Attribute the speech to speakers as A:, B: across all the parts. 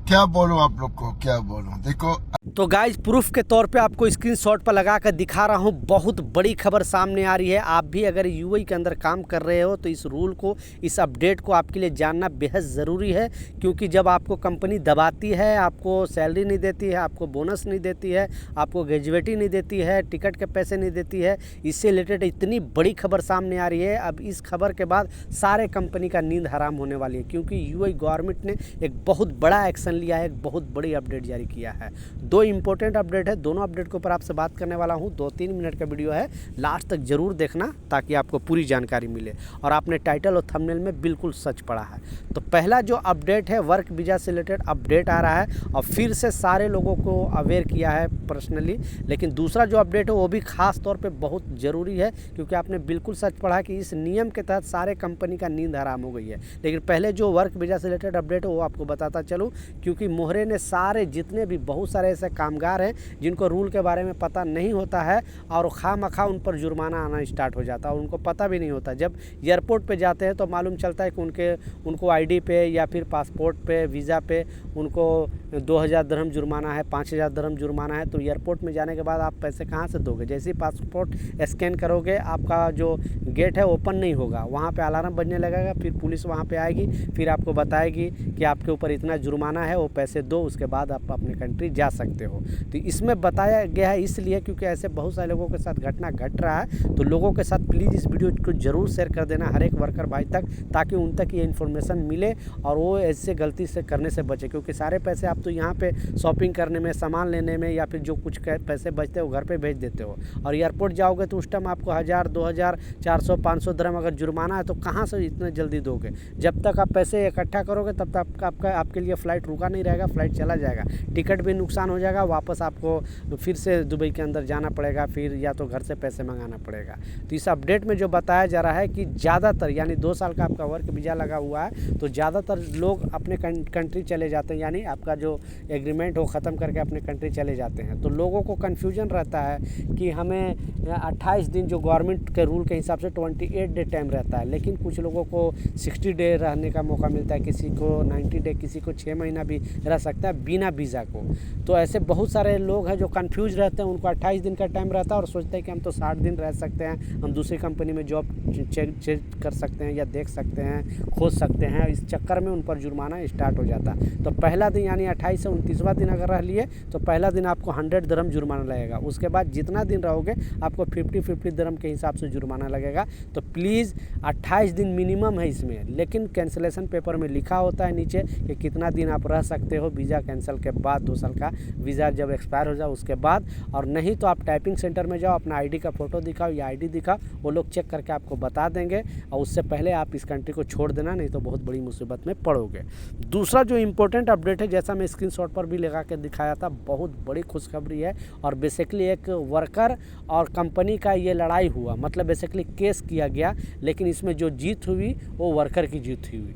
A: क्या बोलूं आप लोग को, क्या बोलूं। देखो,
B: तो गाइज प्रूफ के तौर पे आपको स्क्रीनशॉट पर लगा कर दिखा रहा हूँ। बहुत बड़ी खबर सामने आ रही है। आप भी अगर यूएई के अंदर काम कर रहे हो तो इस रूल को, इस अपडेट को आपके लिए जानना बेहद ज़रूरी है। क्योंकि जब आपको कंपनी दबाती है, आपको सैलरी नहीं देती है, आपको बोनस नहीं देती है, आपको ग्रेजुएटी नहीं देती है, टिकट के पैसे नहीं देती है, इससे रिलेटेड इतनी बड़ी खबर सामने आ रही है। अब इस खबर के बाद सारे कंपनी का नींद हराम होने वाली है। क्योंकि यूएई गवर्नमेंट ने एक बहुत बड़ा एक्शन लिया है, एक बहुत बड़ी अपडेट जारी किया है। दो इंपॉर्टेंट अपडेट है, दोनों अपडेट के ऊपर आपसे बात करने वाला हूं। 2-3 मिनट का वीडियो है, लास्ट तक जरूर देखना ताकि आपको पूरी जानकारी मिले। और आपने टाइटल और थंबनेल में बिल्कुल सच पढ़ा है। तो पहला जो अपडेट है, वर्क वीज़ा से रिलेटेड अपडेट आ रहा है और फिर से सारे लोगों को अवेयर किया है पर्सनली। लेकिन दूसरा जो अपडेट है वो भी खास तौर पे बहुत ज़रूरी है, क्योंकि आपने बिल्कुल सच पढ़ा कि इस नियम के तहत सारे कंपनी का नींद हराम हो गई है। लेकिन पहले जो वर्क वीज़ा से रिलेटेड अपडेट है वो आपको बताता चलूँ, क्योंकि मोहरे ने सारे जितने भी बहुत सारे ऐसे कामगार हैं जिनको रूल के बारे में पता नहीं होता है और खामखा उन पर जुर्माना आना स्टार्ट हो जाता है और उनको पता भी नहीं होता। जब एयरपोर्ट पे जाते हैं तो मालूम चलता है कि उनको आईडी पे या फिर पासपोर्ट पे, वीज़ा पे उनको 2000 दिरहम जुर्माना है, 5000 दिरहम जुर्माना है। तो एयरपोर्ट में जाने के बाद आप पैसे कहाँ से दोगे? जैसे ही पासपोर्ट स्कैन करोगे आपका जो गेट है ओपन नहीं होगा, वहाँ पे अलार्म बजने लगेगा, फिर पुलिस वहाँ पे आएगी, फिर आपको बताएगी कि आपके ऊपर इतना जुर्माना है, वो पैसे दो, उसके बाद आप अपने कंट्री जा सकते हो। तो इसमें बताया गया है इसलिए क्योंकि ऐसे बहुत सारे लोगों के साथ घटना घट रहा है। तो लोगों के साथ प्लीज़ इस वीडियो को ज़रूर शेयर कर देना हर एक वर्कर भाई तक, ताकि उन तक ये इन्फॉर्मेशन मिले और वो ऐसे गलती से करने से बचे। क्योंकि सारे पैसे आप तो यहाँ पे शॉपिंग करने में, सामान लेने में या फिर जो कुछ पैसे बचते हो घर पे भेज देते हो, और एयरपोर्ट जाओगे तो उस टाइम आपको 1000, 2000, 400, 500 दिरहम अगर जुर्माना है तो कहाँ से इतना जल्दी दोगे? जब तक आप पैसे इकट्ठा करोगे तब तक आपके लिए फ़्लाइट रुका नहीं रहेगा, फ़्लाइट चला जाएगा, टिकट भी नुकसान हो जाएगा, वापस आपको फिर से दुबई के अंदर जाना पड़ेगा, फिर या तो घर से पैसे मंगाना पड़ेगा। तो इस अपडेट में जो बताया जा रहा है कि ज़्यादातर, यानी 2 साल का आपका वर्क वीज़ा लगा हुआ है तो ज़्यादातर लोग अपने कंट्री चले जाते हैं, यानी आपका जो एग्रीमेंट हो ख़त्म करके अपने कंट्री चले जाते हैं। तो लोगों को कन्फ्यूजन रहता है कि हमें 28 दिन जो गवर्नमेंट के रूल के हिसाब से 28 डे टाइम रहता है, लेकिन कुछ लोगों को 60 डे रहने का मौका मिलता है, किसी को 90 डे, किसी को 6 महीना भी रह सकता है बिना वीज़ा को। तो ऐसे बहुत सारे लोग हैं जो कंफ्यूज रहते हैं, उनको 28 दिन का टाइम रहता है और सोचते हैं कि हम तो 60 दिन रह सकते हैं, हम दूसरी कंपनी में जॉब चेक कर सकते हैं या देख सकते हैं, खोज सकते हैं। इस चक्कर में उन पर जुर्माना स्टार्ट हो जाता है। तो पहला दिन यानी 28 से 29वां दिन अगर रह लिए तो पहला दिन आपको 100 दिरहम जुर्माना लगेगा। उसके बाद जितना दिन रहोगे आपको 50-50 दिरहम के हिसाब से जुर्माना लगेगा। तो प्लीज़ 28 दिन मिनिमम है इसमें, लेकिन कैंसिलेशन पेपर में लिखा होता है नीचे कि कितना दिन आप रह सकते हो वीज़ा कैंसिल के बाद, 2 साल का वीज़ा जब एक्सपायर हो जाए उसके बाद। और नहीं तो आप टाइपिंग सेंटर में जाओ, अपना आईडी का फ़ोटो दिखाओ या आईडी दिखाओ, वो लोग चेक करके आपको बता देंगे और उससे पहले आप इस कंट्री को छोड़ देना, नहीं तो बहुत बड़ी मुसीबत में पड़ोगे। दूसरा जो इम्पोर्टेंट अपडेट है, जैसा मैं स्क्रीनशॉट पर भी लगा के दिखाया था, बहुत बड़ी खुशखबरी है। और बेसिकली एक वर्कर और कंपनी का ये लड़ाई हुआ, मतलब बेसिकली केस किया गया, लेकिन इसमें जो जीत हुई वो वर्कर की जीत हुई।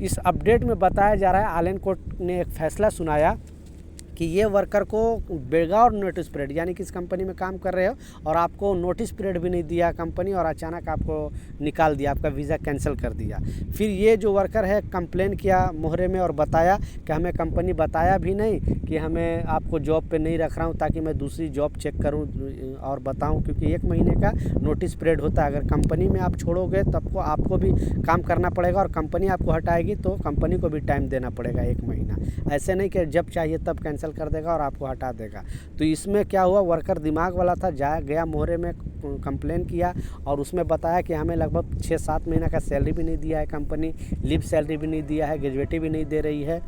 B: इस अपडेट में बताया जा रहा है आलन कोर्ट ने एक फैसला सुनाया कि ये वर्कर को बेगार नोटिस पीरियड, यानी कि इस कंपनी में काम कर रहे हो और आपको नोटिस पीरियड भी नहीं दिया कंपनी और अचानक आपको निकाल दिया, आपका वीज़ा कैंसिल कर दिया। फिर ये जो वर्कर है कंप्लेन किया मोहरे में और बताया कि हमें कंपनी बताया भी नहीं कि हमें आपको जॉब पे नहीं रख रहा हूँ ताकि मैं दूसरी जॉब चेक करूँ और बताऊँ, क्योंकि 1 महीने का नोटिस पीरियड होता है। अगर कंपनी में आप छोड़ोगे तब आपको भी काम करना पड़ेगा और कंपनी आपको हटाएगी तो कंपनी को भी टाइम देना पड़ेगा 1 महीना। ऐसे नहीं कि जब चाहिए तब कैंसिल कर देगा और आपको हटा देगा। तो इसमें क्या हुआ, वर्कर दिमाग वाला था, गया मोहरे में कंप्लेन किया और उसमें बताया कि हमें लगभग 6-7 महीना का सैलरी भी नहीं दिया है कंपनी, लीव सैलरी भी नहीं दिया है, ग्रेजुएटी भी नहीं दे रही है।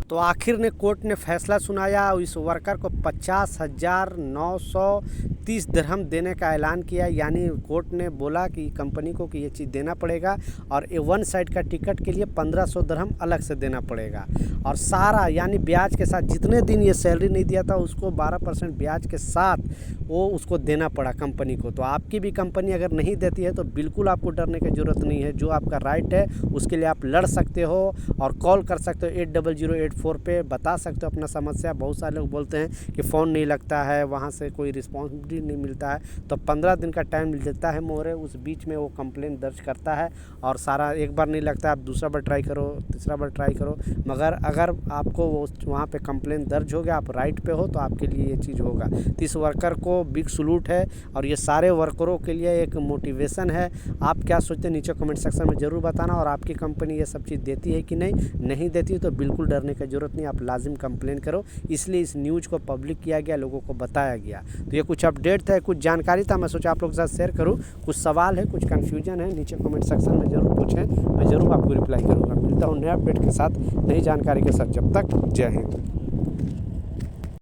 B: तो आखिर ने कोर्ट ने फैसला सुनाया और इस वर्कर को 50,930 दिरहम देने का ऐलान किया। यानी कोर्ट ने बोला कि कंपनी को कि ये चीज़ देना पड़ेगा और वन साइड का टिकट के लिए 1500 दिरहम अलग से देना पड़ेगा। और सारा यानी ब्याज के साथ जितने दिन ये सैलरी नहीं दिया था उसको 12% ब्याज के साथ वो उसको देना पड़ा कंपनी को। तो आपकी भी कंपनी अगर नहीं देती है तो बिल्कुल आपको डरने की ज़रूरत नहीं है। जो आपका राइट है उसके लिए आप लड़ सकते हो और कॉल कर सकते हो 8008 पे, बता सकते हो अपना समस्या। बहुत सारे लोग बोलते हैं कि फ़ोन नहीं लगता है, वहाँ से कोई रिस्पॉन्स डिलीवरी नहीं मिलता है तो 15 दिन का टाइम देता है मोहरे। उस बीच में वो कंप्लेंट दर्ज करता है और सारा एक बार नहीं लगता, आप दूसरा बार ट्राई करो, तीसरा बार ट्राई करो, मगर अगर आपको वो वहाँ पे कंप्लेंट दर्ज हो गया, आप राइट पे हो, तो आपके लिए ये चीज़ होगा। तो इस वर्कर को बिग सलूट है और ये सारे वर्करों के लिए एक मोटिवेशन है। आप क्या सोचते हैं नीचे कमेंट सेक्शन में ज़रूर बताना। और आपकी कंपनी ये सब चीज़ देती है कि नहीं देती तो बिल्कुल डरने की ज़रूरत नहीं, आप लाजिम कंप्लेन करो। इसलिए इस न्यूज़ को पब्लिक किया गया, लोगों को बताया गया। तो ये कुछ अपडेट था, कुछ जानकारी था, मैं सोचा आप लोग के साथ शेयर करूँ। कुछ सवाल है, कुछ कन्फ्यूजन है, नीचे कमेंट सेक्शन में ज़रूर पूछें, मैं ज़रूर आपको रिप्लाई करूँगा। मिलता हूँ नए अपडेट के साथ, नई जानकारी के साथ। जब तक जय हिंद।